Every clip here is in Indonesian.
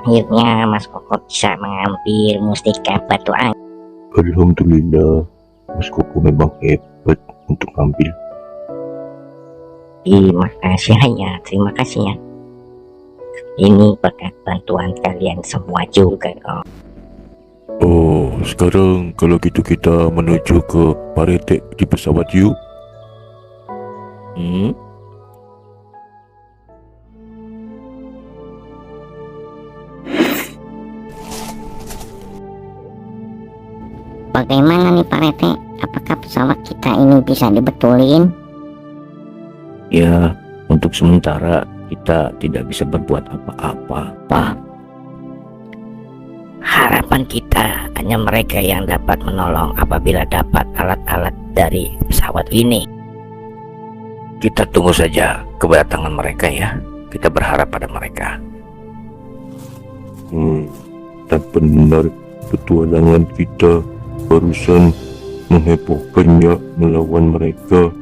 akhirnya Mas Koko bisa mengambil mustika batu angin. Alhamdulillah, Mas Koko memang hebat untuk ambil. Terima kasih terima kasih ya. Ini berkat bantuan kalian semua juga kok. Oh, sekarang kalau gitu kita menuju ke Parete di pesawat yuk. Bagaimana nih Pak Rete? Apakah pesawat kita ini bisa dibetulin? Ya, untuk sementara kita tidak bisa berbuat apa-apa, Pak. Harapan kita hanya mereka yang dapat menolong apabila dapat alat-alat dari pesawat ini. Kita tunggu saja kedatangan mereka ya. Kita berharap pada mereka. Dan benar petualangan kita barusan menghebohkannya melawan mereka.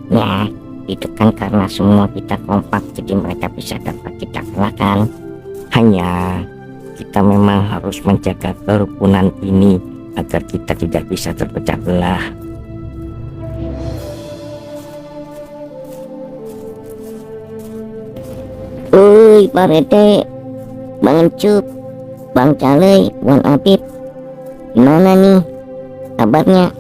Ya, itu kan karena semua kita kompak, jadi mereka bisa dapat kita kalahkan. Hanya kita memang harus menjaga kerukunan ini agar kita tidak bisa terpecah belah. Woi Pak Rete, Bang Encup, Bang Calei, Wan Apip, gimana nih kabarnya?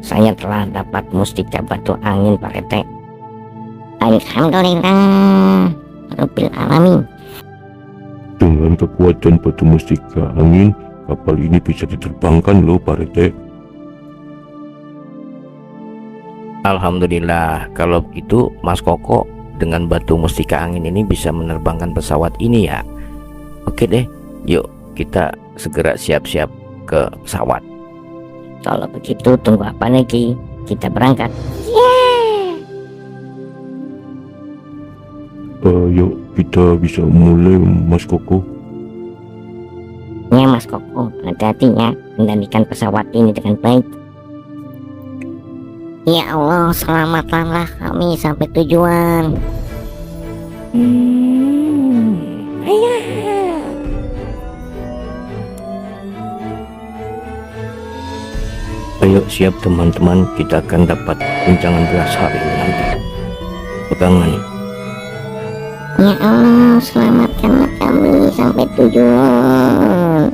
Saya telah dapat mustika batu angin Pak Rete. Alhamdulillah Rabbil Alamin. Dengan kekuatan batu mustika angin, kapal ini bisa diterbangkan loh Pak Rete. Alhamdulillah, kalau begitu Mas Koko dengan batu mustika angin ini bisa menerbangkan pesawat ini ya. Oke deh, yuk kita segera siap-siap ke pesawat. Kalau begitu tunggu apa lagi? Kita berangkat. Yuk kita bisa mulai Mas Koko. Ya Mas Koko, hati-hati ya, kendalikan pesawat ini dengan baik. Ya Allah, selamatkanlah kami sampai tujuan. Ayo siap teman-teman, kita akan dapat tunjangan belas hari nanti. Pegangan. Ya Allah, selamatkanlah kami sampai tujuan.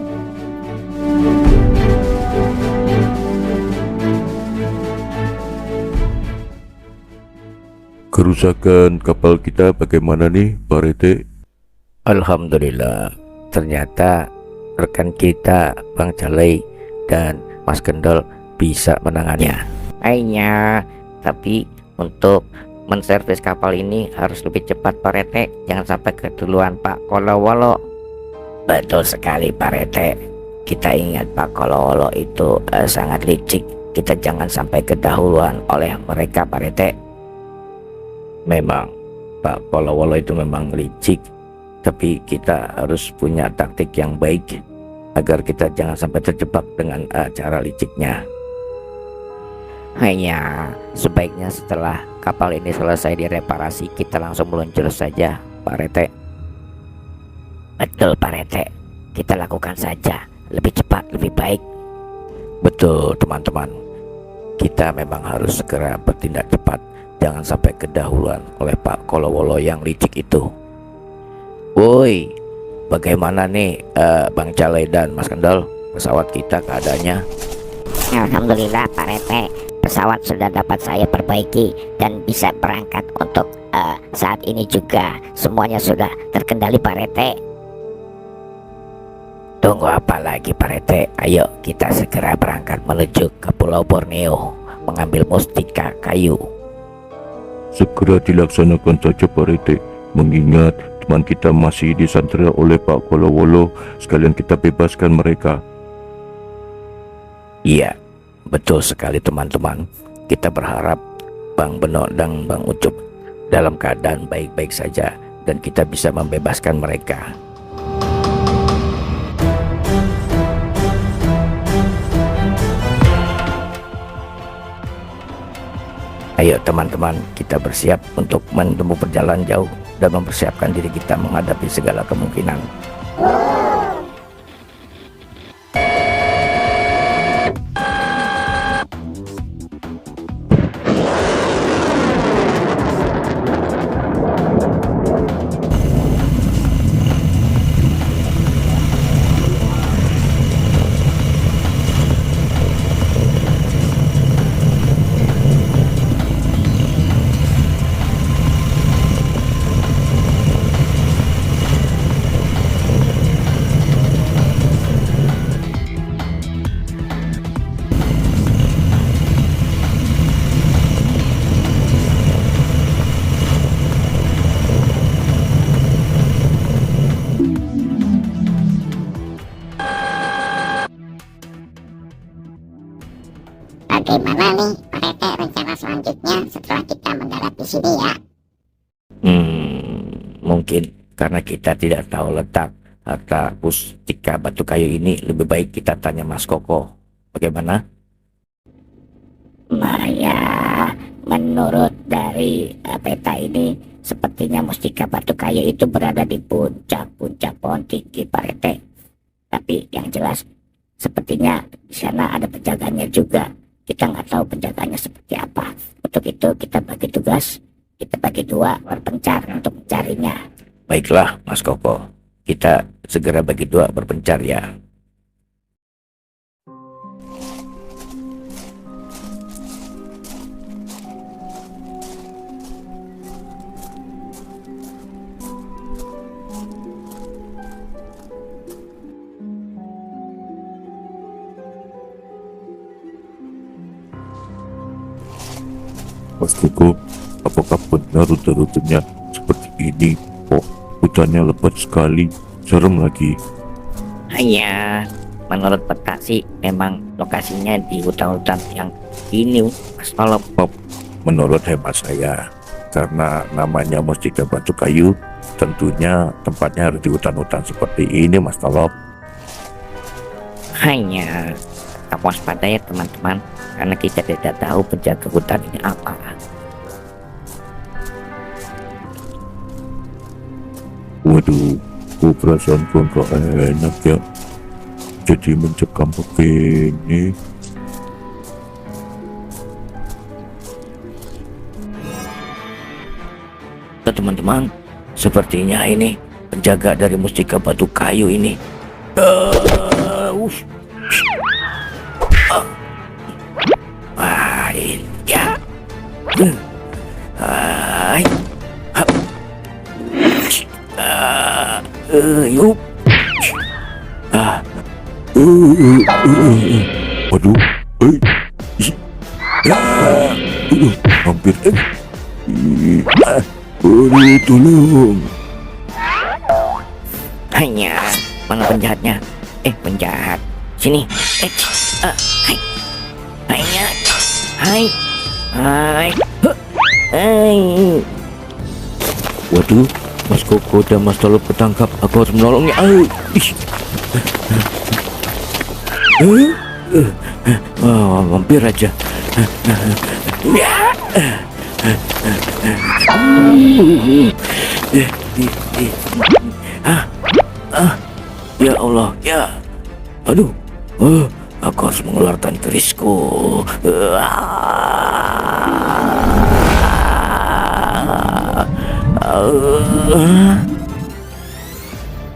Kerusakan kapal kita bagaimana nih Pak Rete? Alhamdulillah, ternyata rekan kita Bang Calei dan Mas Kendol bisa menanganinya. Tapi untuk menservis kapal ini harus lebih cepat Pak Rete. Jangan sampai keduluan Pak Kolowolo. Betul sekali Pak Rete. Kita ingat Pak Kolowolo itu sangat licik. Kita jangan sampai kedahuluan oleh mereka Pak Rete. Memang Pak Kolowolo itu memang licik, tapi kita harus punya taktik yang baik agar kita jangan sampai terjebak dengan cara liciknya. Sebaiknya setelah kapal ini selesai direparasi, kita langsung meluncur saja Pak Rete. Betul Pak Rete, kita lakukan saja, lebih cepat lebih baik. Betul teman-teman, kita memang harus segera bertindak cepat, jangan sampai kedahuluan oleh Pak Kolowolo yang licik itu. Woi, bagaimana nih Bang Calei dan Mas Kendol, pesawat kita keadaannya? Alhamdulillah Pak Rete, pesawat sudah dapat saya perbaiki dan bisa berangkat untuk saat ini juga. Semuanya sudah terkendali Pak Rete. Tunggu apa lagi Pak Rete? Ayo kita segera berangkat menuju ke Pulau Borneo mengambil mustika kayu. Segera dilaksanakan saja Pak Rete. Mengingat teman kita masih disandera oleh Pak Kolowolo, sekalian kita bebaskan mereka. Iya, betul sekali teman-teman. Kita berharap Bang Beno dan Bang Ucup dalam keadaan baik-baik saja dan kita bisa membebaskan mereka. Ayo teman-teman, kita bersiap untuk menempuh perjalanan jauh dan mempersiapkan diri kita menghadapi segala kemungkinan. Bagaimana nih Pak Rete rencana selanjutnya setelah kita mendarat di sini ya? Mungkin karena kita tidak tahu letak harta mustika batu kayu ini, lebih baik kita tanya Mas Koko. Bagaimana? Ya, menurut dari peta ini, sepertinya mustika batu kayu itu berada di puncak-puncak pohon tinggi Pak Rete. Tapi yang jelas, sepertinya di sana ada penjaganya juga. Kita nggak tahu penjaganya seperti apa. Untuk itu kita bagi tugas, kita bagi dua berpencar untuk mencarinya. Baiklah Mas Koko, kita segera bagi dua berpencar ya. Mas Koko, apakah benar rute-rutenya seperti ini? Kok hutannya lebat sekali, serem lagi. Hanya menurut peta sih memang lokasinya di hutan-hutan yang ini, Mas Tolop. Menurut hemat saya, karena namanya mustika batu kayu, tentunya tempatnya harus di hutan-hutan seperti ini, Mas Tolop. Hanya tetap waspada ya teman-teman, karena kita tidak tahu penjaga hutan ini apa. Waduh, kok perasaanku nggak enak ya. Jadi mencekam begini. Teman-teman, sepertinya ini penjaga dari mustika batu kayu ini. Ya. Yuk. Waduh, hampir. Aduh, tolong. Hanya mana penjahatnya? Penjahat. Sini. Hai. Hanya. Hai. Hai. Hai. Waduh, Mas Koko dan Mas Tolop ketangkap. Aku harus menolongnya. Hampir aja. Ya Allah, ya. Aduh, aku harus mengeluarkan kerisku.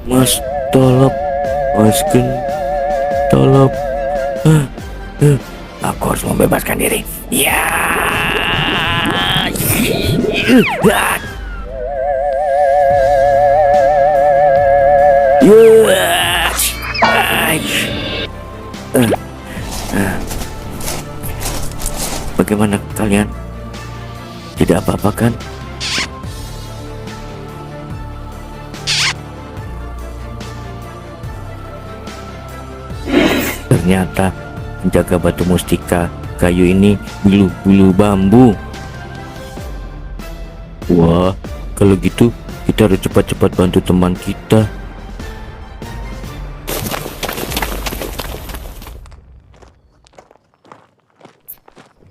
Mas Tolop, Mas Ken Tolop. Aku harus membebaskan diri. Ya. Bagaimana kalian? Tidak apa-apa kan? Ternyata penjaga batu mustika kayu ini bulu-bulu bambu. Wah, kalau gitu kita harus cepat-cepat bantu teman kita.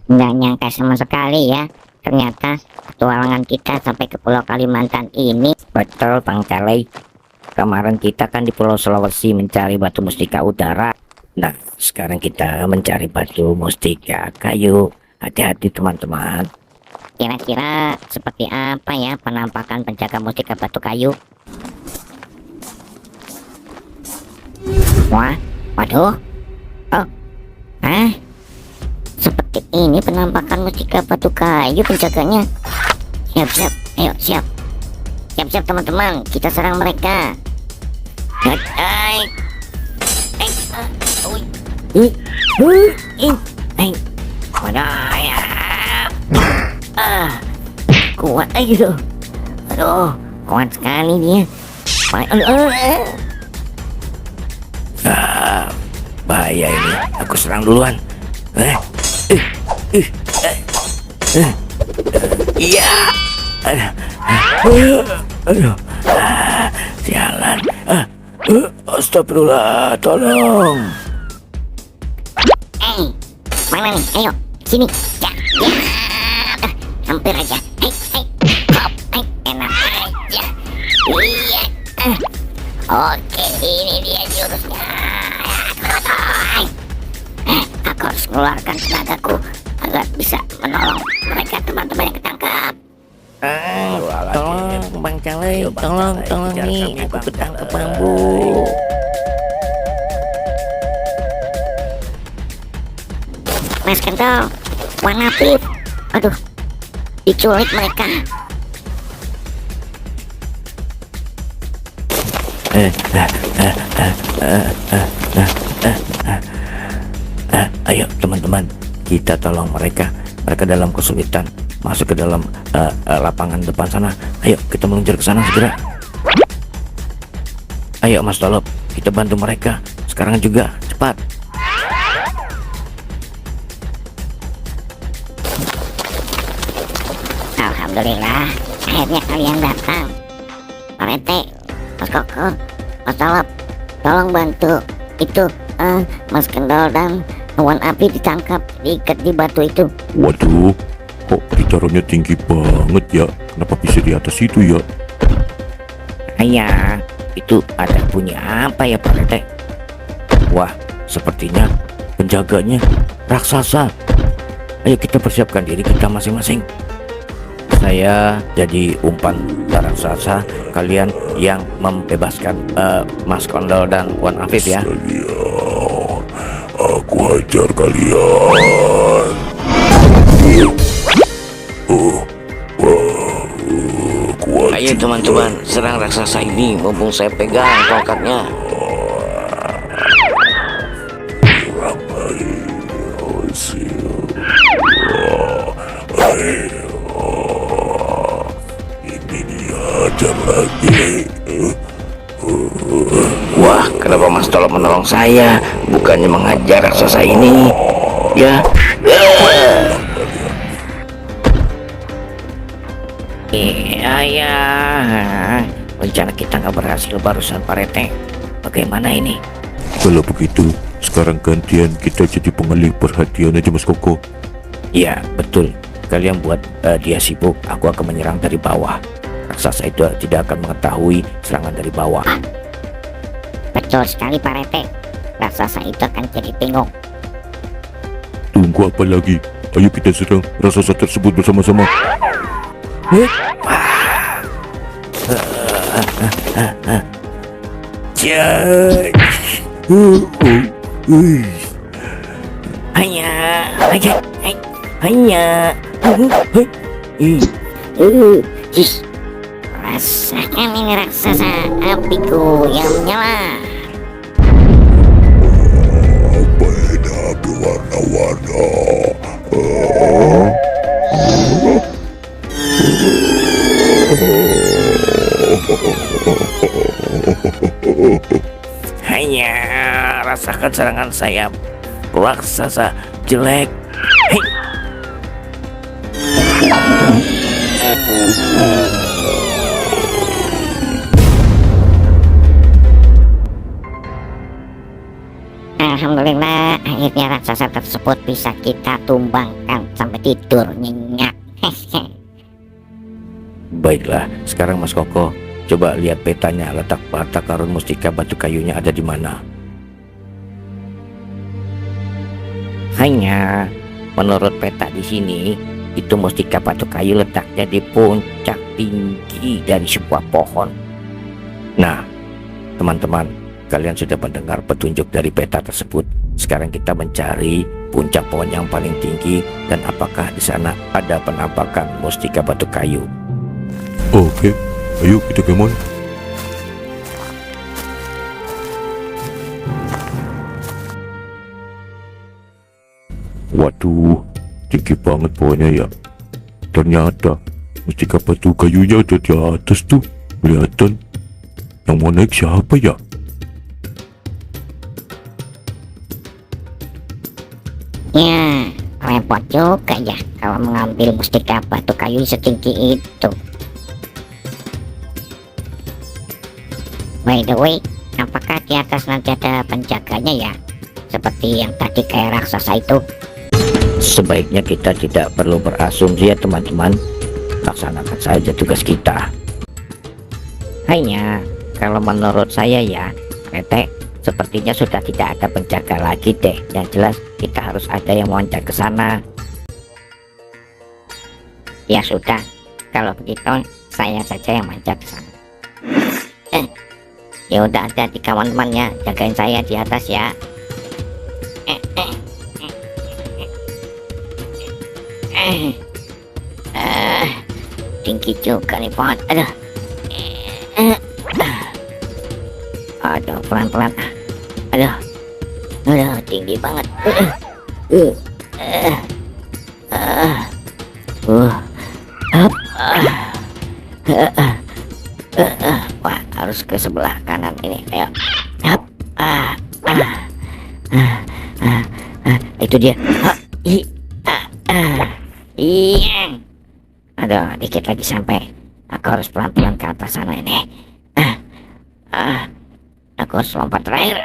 Nggak nyangka sama sekali ya, ternyata petualangan kita sampai ke Pulau Kalimantan ini. Betul Bang Calei. Kemarin kita kan di Pulau Sulawesi mencari batu mustika udara. Nah, sekarang kita mencari batu mustika kayu. Hati-hati teman-teman. Kira-kira seperti apa ya penampakan penjaga mustika batu kayu? Wah, waduh. Oh, seperti ini penampakan mustika batu kayu penjaganya. Siap, ayo siap. Siap teman-teman, kita serang mereka. Wadah ya. Kuat aja. Aduh, kuat sekali dia. Bahaya ini, aku serang duluan. Iya. Aduh. Sialan. Astagfirullah, tolong. Mana nih? Ayo, sini. Ya. Hampir aja. Hop, enak aja. Iya. Oke, ini dia jurusnya. Aku harus mengeluarkan tenagaku agar bisa menolong mereka teman-teman yang ketangkap. Tolong Bang Calei, tolong nih, aku ketangkep bambu. Mas Kendall, warna pip. Aduh, diculik mereka. Ayo teman-teman, kita tolong mereka. Mereka dalam kesulitan, masuk ke dalam lapangan depan sana. Ayo kita meluncur ke sana segera. Ayo Mas Tolop, kita bantu mereka sekarang juga, cepat. Alhamdulillah, akhirnya kalian datang. Pak Rete, Mas Koko, Mas Tolop, tolong bantu itu Mas Kendall dan awan api ditangkap, diikat di batu itu. Waduh, kok ditaruhnya tinggi banget ya? Kenapa bisa di atas itu ya? Ayah, itu ada bunyi apa ya Pak Rete? Wah, sepertinya penjaganya raksasa. Ayo kita persiapkan diri kita masing-masing. Saya jadi umpan raksasa, kalian yang membebaskan Mas Kondol dan Wan Afif ya. Kalian, aku hajar kalian. Kuat. Ayo teman-teman, serang raksasa ini mumpung saya pegang tongkatnya. Ini dia hajar lagi. Wah, kenapa Mas Tolong menolong saya, bukannya mengajar raksasa ini? Ya. Ayah, rencana kita nggak berhasil barusan Pak Rete. Bagaimana ini? Kalau begitu, sekarang gantian kita jadi pengalih perhatian aja Mas Koko. Ya, betul. Kalian buat dia sibuk, aku akan menyerang dari bawah. Raksasa itu tidak akan mengetahui serangan dari bawah. Betul sekali Pak Rete, raksasa itu akan jadi bingung. Tunggu apa lagi? Ayo kita serang raksasa tersebut bersama-sama. Hanya. Rasakan ini raksasa apiku yang menyala. Apa ini api warna-warna? Hanya rasakan serangan sayap raksasa jelek. Hei. Alhamdulillah, akhirnya raksasa tersebut bisa kita tumbangkan sampai tidur nyenyak. Baiklah, sekarang Mas Koko, coba lihat petanya, letak harta karun mustika batu kayunya ada di mana. Hanya menurut peta di sini, itu mustika batu kayu letaknya di puncak tinggi dari sebuah pohon. Nah, teman-teman, kalian sudah mendengar petunjuk dari peta tersebut. Sekarang kita mencari puncak pohon yang paling tinggi dan apakah di sana ada penampakan mustika batu kayu. Oke, ayo kita kemana? Waduh, tinggi banget pohonnya ya. Ternyata mustika batu kayunya ada di atas tuh, kelihatan. Yang mau naik siapa ya? Ya, repot juga ya kalau mengambil mustika batu kayu setinggi itu. By the way, apakah di atas nanti ada penjaganya ya? Seperti yang tadi kayak raksasa itu. Sebaiknya kita tidak perlu berasumsi ya teman-teman. Laksanakan saja tugas kita. Hanya kalau menurut saya ya, Rete, sepertinya sudah tidak ada penjaga lagi deh. Yang jelas kita harus ada yang meloncat ke sana. Ya sudah, kalau begitu saya saja yang loncat ke sana. Ya udah, hati-hati kawan-teman ya, jagain saya di atas ya. Tinggi juga nih pohon. Aduh, pelan-pelan. Aduh, tinggi banget. Wah, harus ke sebelah kanan ini. Ayo. Itu dia. Iya. Aduh, dikit lagi sampai. Aku harus pelan-pelan ke atas sana ini. Aku harus lompat terakhir.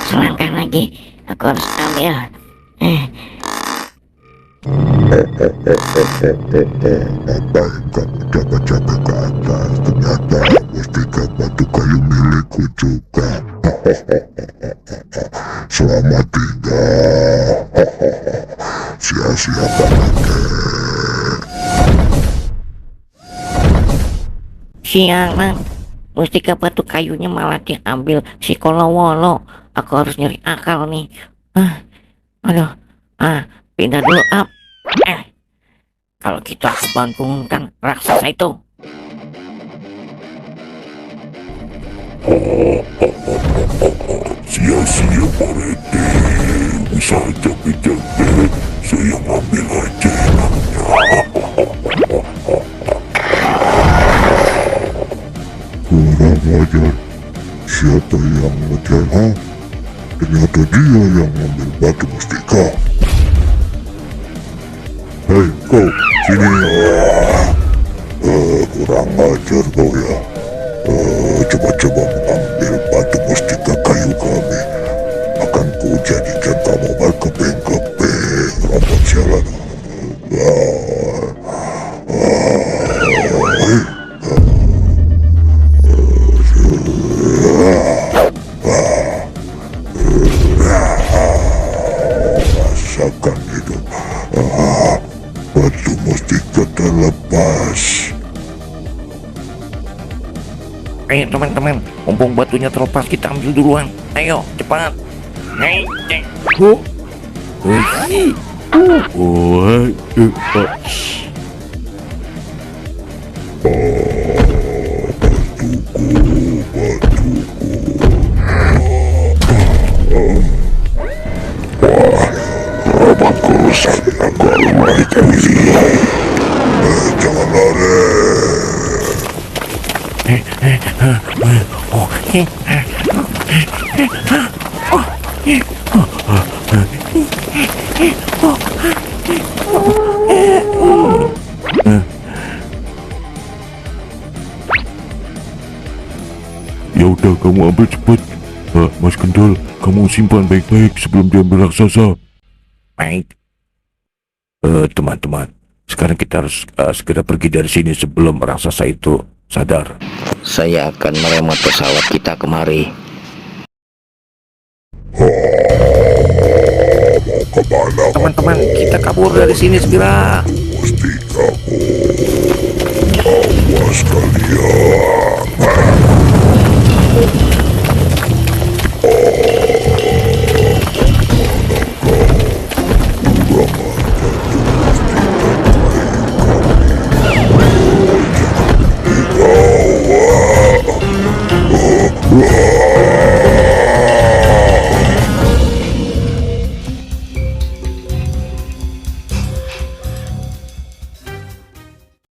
Selangkah lagi. Aku harus ambil. Apa yang kamu capai-capai ke atas? Ternyata mustika batu kayu milikku juga. Selamat tinggal. Sia-sia pakai. Sialan, mustika batu kayunya malah diambil si Kolowolo. Aku harus nyari akal nih. Aduh, pindah dulu up. Kalau gitu aku bangunkan raksasa itu. Sia-sia Pak Rete. Bisa capek-capek. Saya ambil aja enaknya. Kurang ajar. Siapa yang ngejar, ha? Ternyata dia yang ngambil batu mustika. Hei kau, sini. Kurang ajar kau ya. Coba-coba mengambil batu mustika kayu kami. Akan ku jadikan kamu berkeping-keping. Rapat sialan. Rasakan itu. Batu mustika terlepas. Ayo teman-teman, mumpung batunya terlepas kita ambil duluan. Ayo, cepat. Robotku rusak. Aku harus melarikan diri. Jangan lari. Ya udah, kamu ambil cepat. Mas Kendal, kamu simpan baik-baik sebelum diambil raksasa. Baik, Teman-teman, sekarang kita harus segera pergi dari sini sebelum raksasa itu sadar. Saya akan meremote pesawat kita kemari. Mau kemana Teman-teman, kita kabur dari sini segera. Mustikaku?